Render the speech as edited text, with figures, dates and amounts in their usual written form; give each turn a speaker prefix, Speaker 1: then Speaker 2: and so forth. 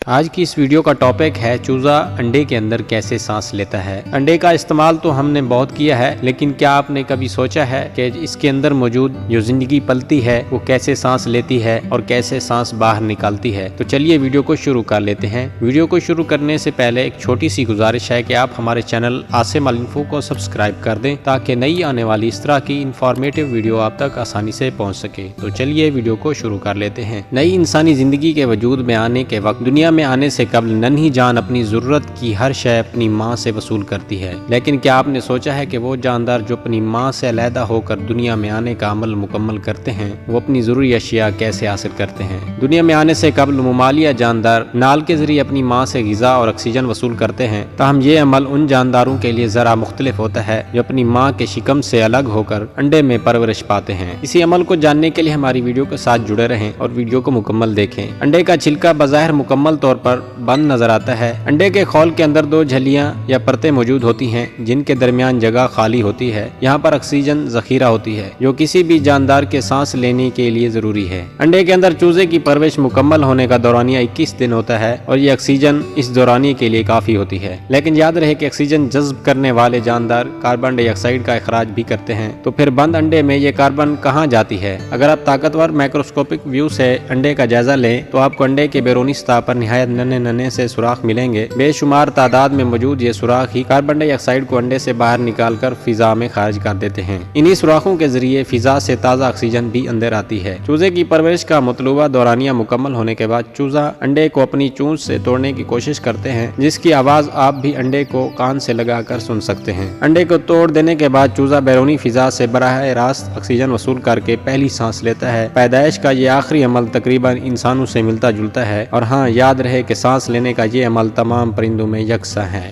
Speaker 1: آج کی اس ویڈیو کا ٹاپک ہے چوزا انڈے کے اندر کیسے سانس لیتا ہے۔ انڈے کا استعمال تو ہم نے بہت کیا ہے، لیکن کیا آپ نے کبھی سوچا ہے کہ اس کے اندر موجود جو زندگی پلتی ہے وہ کیسے سانس لیتی ہے اور کیسے سانس باہر نکالتی ہے؟ تو چلیے ویڈیو کو شروع کر لیتے ہیں۔ ویڈیو کو شروع کرنے سے پہلے ایک چھوٹی سی گزارش ہے کہ آپ ہمارے چینل عاصم الانفو کو سبسکرائب کر دیں تاکہ نئی آنے والی اس طرح کی انفارمیٹیو ویڈیو آپ تک آسانی سے پہنچ سکے۔ تو چلیے ویڈیو کو شروع کر لیتے ہیں۔ نئی انسانی زندگی کے وجود میں آنے کے وقت دنیا میں آنے سے قبل ننھی جان اپنی ضرورت کی ہر شے اپنی ماں سے وصول کرتی ہے، لیکن کیا آپ نے سوچا ہے کہ وہ جاندار جو اپنی ماں سے علیحدہ ہو کر دنیا میں آنے کا عمل مکمل کرتے ہیں وہ اپنی ضروری اشیاء کیسے حاصل کرتے ہیں؟ دنیا میں آنے سے قبل ممالیہ جاندار نال کے ذریعے اپنی ماں سے غذا اور آکسیجن وصول کرتے ہیں، تاہم یہ عمل ان جانداروں کے لیے ذرا مختلف ہوتا ہے جو اپنی ماں کے شکم سے الگ ہو کر انڈے میں پرورش پاتے ہیں۔ اسی عمل کو جاننے کے لیے ہماری ویڈیو کے ساتھ جڑے رہیں اور ویڈیو کو مکمل دیکھیں۔ انڈے کا چھلکا بظاہر مکمل طور پر بند نظر آتا ہے۔ انڈے کے خول کے اندر دو جھلیاں یا پرتیں موجود ہوتی ہیں جن کے درمیان جگہ خالی ہوتی ہے۔ یہاں پر آکسیجن ذخیرہ ہوتی ہے جو کسی بھی جاندار کے سانس لینے کے لیے ضروری ہے۔ انڈے کے اندر چوزے کی پرورش مکمل ہونے کا دورانیہ 21 دن ہوتا ہے اور یہ آکسیجن اس دورانیے کے لیے کافی ہوتی ہے، لیکن یاد رہے کہ آکسیجن جذب کرنے والے جاندار کاربن ڈائی آکسائیڈ کا اخراج بھی کرتے ہیں، تو پھر بند انڈے میں یہ کاربن کہاں جاتی ہے؟ اگر آپ طاقتور مائکروسکوپک ویو سے انڈے کا جائزہ لیں تو آپ کو انڈے کے بیرونی سطح پر نہایت ننھے سے سوراخ ملیں گے۔ بے شمار تعداد میں موجود یہ سوراخ ہی کاربن ڈائی آکسائیڈ کو انڈے سے باہر نکال کر فضا میں خارج کر دیتے ہیں۔ انہی سوراخوں کے ذریعے فضا سے تازہ آکسیجن بھی اندر آتی ہے۔ چوزے کی پرورش کا مطلوبہ دورانیہ مکمل ہونے کے بعد چوزا انڈے کو اپنی چونچ سے توڑنے کی کوشش کرتے ہیں، جس کی آواز آپ بھی انڈے کو کان سے لگا کر سن سکتے ہیں۔ انڈے کو توڑ دینے کے بعد چوزا بیرونی فضا سے براہ راست آکسیجن وصول کر کے پہلی سانس لیتا ہے۔ پیدائش کا یہ آخری عمل تقریباً انسانوں سے ملتا جلتا ہے، اور ہاں، یاد رہے کہ سانس لینے کا یہ عمل تمام پرندوں میں یکساں ہے۔